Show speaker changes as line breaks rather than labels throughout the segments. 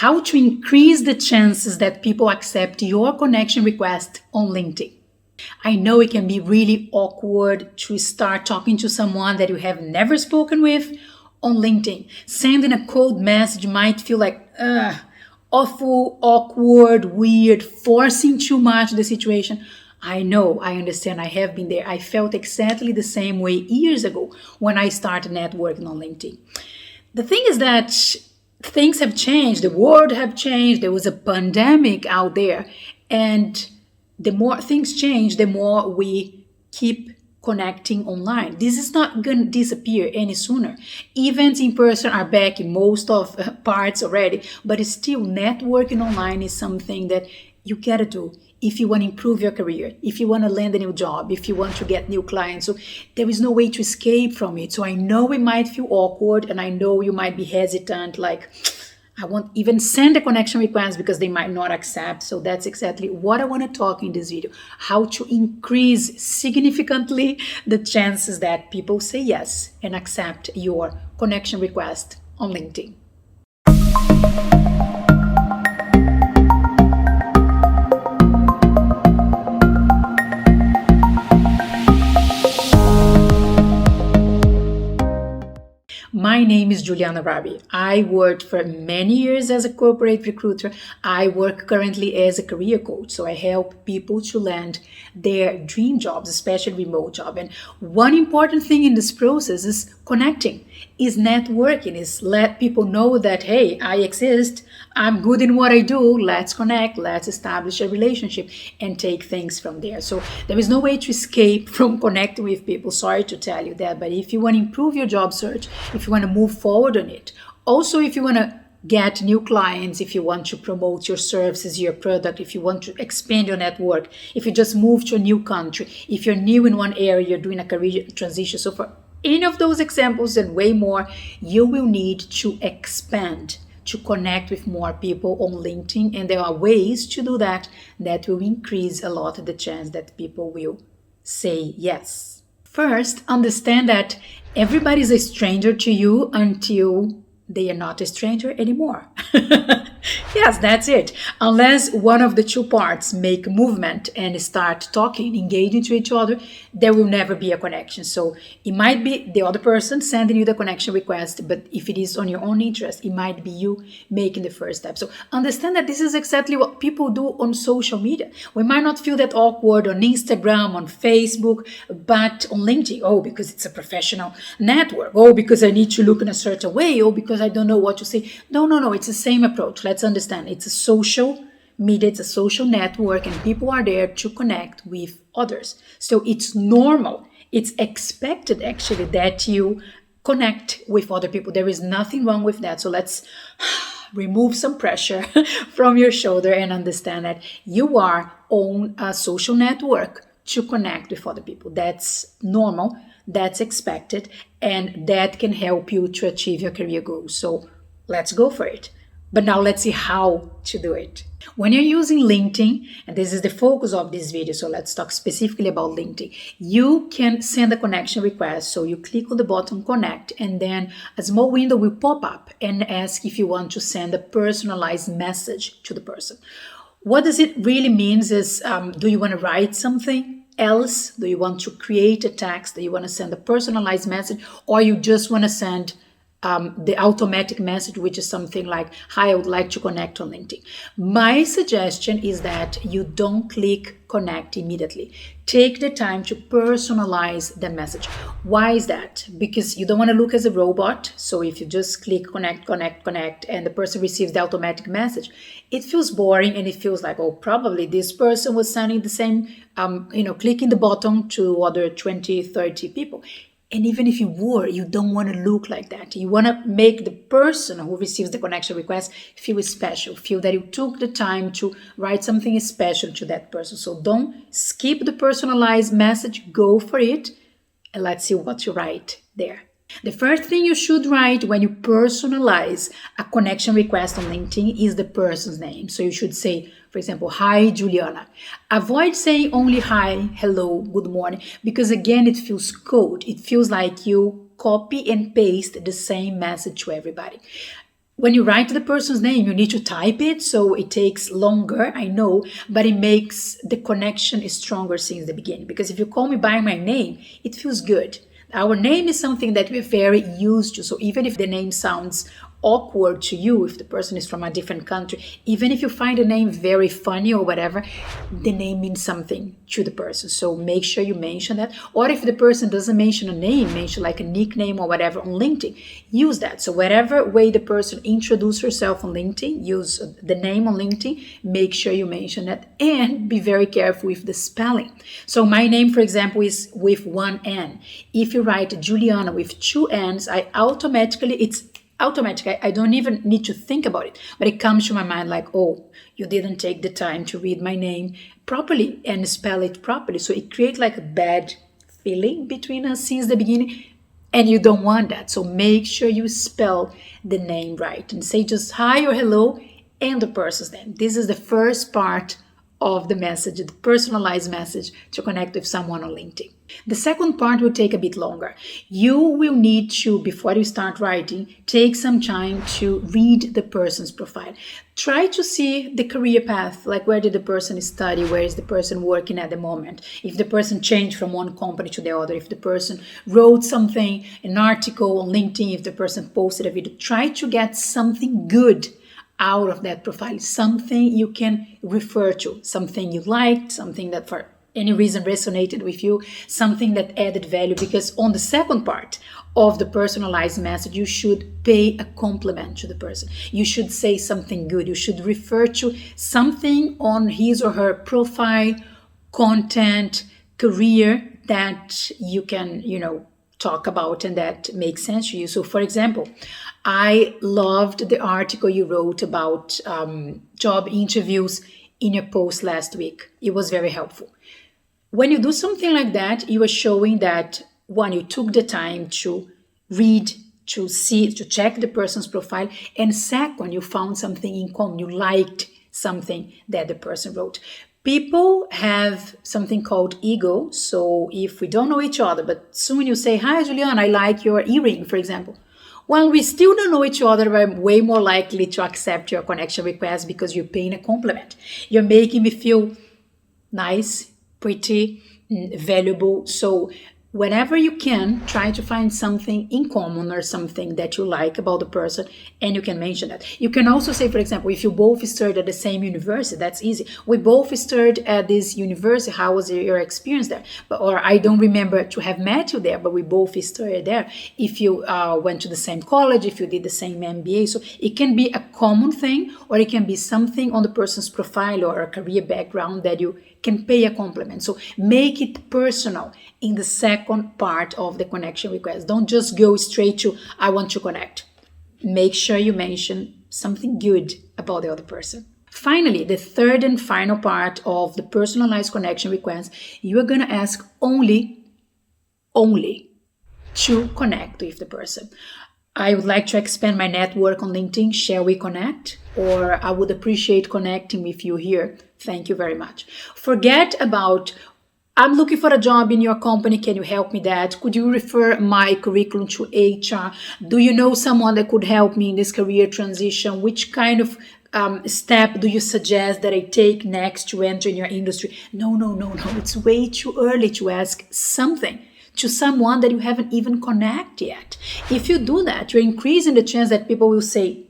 how to increase the chances that people accept your connection request on LinkedIn. I know it can be really awkward to start talking to someone that you have never spoken with on LinkedIn. Sending a cold message might feel like, awful, awkward, weird, forcing too much the situation. I know, I understand, I have been there. I felt exactly the same way years ago when I started networking on LinkedIn. The thing is that things have changed, the world have changed, there was a pandemic out there, and the more things change, the more we keep connecting online. This is not going to disappear any sooner. Events in person are back in most of parts already, but still networking online is something that you gotta do if you want to improve your career, if you want to land a new job, if you want to get new clients. So there is no way to escape from it. So I know it might feel awkward, and I know you might be hesitant, like, I won't even send a connection request because they might not accept. So that's exactly what I want to talk in this video, how to increase significantly the chances that people say yes and accept your connection request on LinkedIn. My name is Juliana Rabi. I worked for many years as a corporate recruiter. I work currently as a career coach. So I help people to land their dream jobs, especially remote job. And one important thing in this process is connecting, is networking, is let people know that, hey, I exist, I'm good in what I do, let's connect, let's establish a relationship and take things from there. So there is no way to escape from connecting with people. Sorry to tell you that, but if you want to improve your job search, if you want to move forward on it, also if you want to get new clients, if you want to promote your services, your product, if you want to expand your network, if you just move to a new country, if you're new in one area, you're doing a career transition. So for any of those examples and way more, you will need to expand, to connect with more people on LinkedIn. And there are ways to do that that will increase a lot the chance that people will say yes. First, understand that everybody is a stranger to you until they are not a stranger anymore. Yes, that's it. Unless one of the two parts make movement and start talking, engaging to each other, there will never be a connection. So it might be the other person sending you the connection request, but if it is on your own interest, it might be you making the first step. So understand that this is exactly what people do on social media. We might not feel that awkward on Instagram, on Facebook, but on LinkedIn, because it's a professional network, because I need to look in a certain way, because I don't know what to say. No, it's the same approach. Let's understand it's a social media, it's a social network, and people are there to connect with others. So it's normal, it's expected actually that you connect with other people. There is nothing wrong with that. So let's remove some pressure from your shoulder and understand that you are on a social network to connect with other people. That's normal, that's expected, and that can help you to achieve your career goals. So let's go for it. But now let's see how to do it. When you're using LinkedIn, and this is the focus of this video, so let's talk specifically about LinkedIn, you can send a connection request. So you click on the button connect, and then a small window will pop up and ask if you want to send a personalized message to the person. What does it really mean is, do you want to write something else? Do you want to create a text? Do you want to send a personalized message? Or you just want to send the automatic message, which is something like, hi, I would like to connect on LinkedIn. My suggestion is that you don't click connect immediately. Take the time to personalize the message. Why is that? Because you don't want to look as a robot. So if you just click connect, and the person receives the automatic message, it feels boring and it feels like, probably this person was sending the same, clicking the button to other 20, 30 people. And even if you were, you don't want to look like that. You want to make the person who receives the connection request feel special, feel that you took the time to write something special to that person. So don't skip the personalized message, go for it, and let's see what you write there. The first thing you should write when you personalize a connection request on LinkedIn is the person's name. So you should say, for example, hi, Juliana. Avoid saying only hi, hello, good morning, because again, it feels cold. It feels like you copy and paste the same message to everybody. when you write the person's name, you need to type it, so it takes longer, I know, but it makes the connection stronger since the beginning. Because if you call me by my name, it feels good. Our name is something that we're very used to. So even if the name sounds awkward to you, if the person is from a different country, even if you find a name very funny or whatever, the name means something to the person. So make sure you mention that. Or if the person doesn't mention a name, mention like a nickname or whatever on LinkedIn, use that. So whatever way the person introduces herself on LinkedIn, use the name on LinkedIn, make sure you mention that, and be very careful with the spelling. So my name, for example, is with one N. If you write Juliana with two N's, it's automatic. I don't even need to think about it, but it comes to my mind like, oh, you didn't take the time to read my name properly and spell it properly. So it creates like a bad feeling between us since the beginning, and you don't want that. So make sure you spell the name right and say just hi or hello and the person's name. This is the first part of the message, the personalized message to connect with someone on LinkedIn. The second part will take a bit longer. You will need to, before you start writing, take some time to read the person's profile. Try to see the career path, like where did the person study, where is the person working at the moment, if the person changed from one company to the other, if the person wrote something, an article on LinkedIn, if the person posted a video. Try to get something good out of that profile, something you can refer to, something you liked, something that for any reason resonated with you, something that added value. Because on the second part of the personalized message, you should pay a compliment to the person. You should say something good. You should refer to something on his or her profile, content, career that you can, talk about and that makes sense to you. So for example, I loved the article you wrote about job interviews in your post last week. It was very helpful. When you do something like that, you are showing that, one, you took the time to read, to see, to check the person's profile, and second, you found something in common. You liked something that the person wrote. People have something called ego. So if we don't know each other, but soon you say, hi, Juliana, I like your earring, for example. Well, we still don't know each other, but I'm way more likely to accept your connection request because you're paying a compliment. You're making me feel nice, pretty, valuable. So whenever you can, try to find something in common or something that you like about the person, and you can mention that. You can also say, for example, if you both studied at the same university, that's easy. We both studied at this university. How was your experience there? Or I don't remember to have met you there, but we both studied there. If you went to the same college, if you did the same MBA. So it can be a common thing, or it can be something on the person's profile or a career background that you can pay a compliment. So make it personal in the second part of the connection request. Don't just go straight to, I want to connect. Make sure you mention something good about the other person. Finally, the third and final part of the personalized connection request, you are going to ask only to connect with the person. I would like to expand my network on LinkedIn. Shall we connect? Or I would appreciate connecting with you here. Thank you very much. Forget about, I'm looking for a job in your company. Can you help me that? Could you refer my curriculum to HR? Do you know someone that could help me in this career transition? Which kind of step do you suggest that I take next to enter in your industry? No. It's way too early to ask something to someone that you haven't even connected yet. If you do that, you're increasing the chance that people will say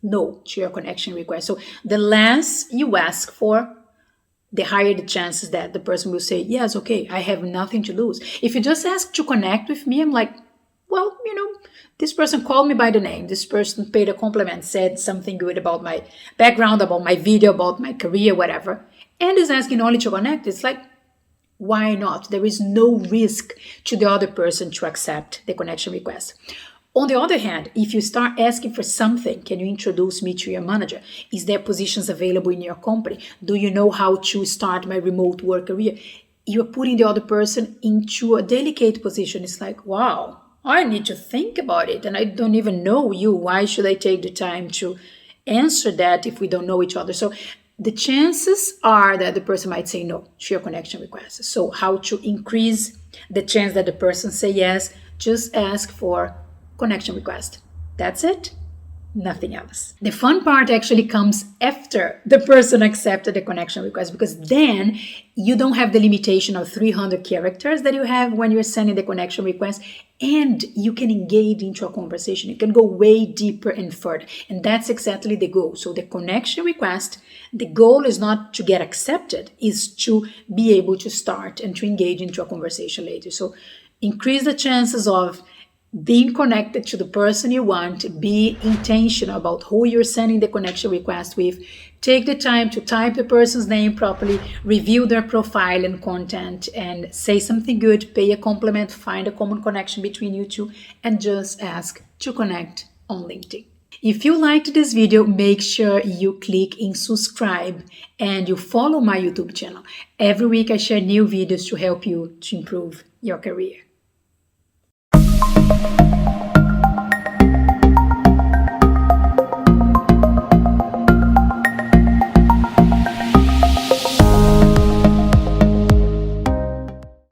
no to your connection request. So the less you ask for, the higher the chances that the person will say, yes, okay, I have nothing to lose. If you just ask to connect with me, I'm like, well, this person called me by the name. This person paid a compliment, said something good about my background, about my video, about my career, whatever, and is asking only to connect. It's like, why not? There is no risk to the other person to accept the connection request. On the other hand, if you start asking for something, can you introduce me to your manager? Is there positions available in your company? Do you know how to start my remote work career? You're putting the other person into a delicate position. It's like, wow, I need to think about it. And I don't even know you. Why should I take the time to answer that if we don't know each other? So the chances are that the person might say no to your connection request. So how to increase the chance that the person say yes? Just ask for connection request. That's it. nothing else. The fun part actually comes after the person accepted the connection request, because then you don't have the limitation of 300 characters that you have when you're sending the connection request, and you can engage into a conversation. You can go way deeper and further, and that's exactly the goal. So the connection request, the goal is not to get accepted, is to be able to start and to engage into a conversation later. So increase the chances of being connected to the person you want. Be intentional about who you're sending the connection request with. Take the time to type the person's name properly, review their profile and content, and say something good, pay a compliment, find a common connection between you two, and just ask to connect on LinkedIn. If you liked this video, make sure you click in subscribe and you follow my YouTube channel. Every week I share new videos to help you to improve your career.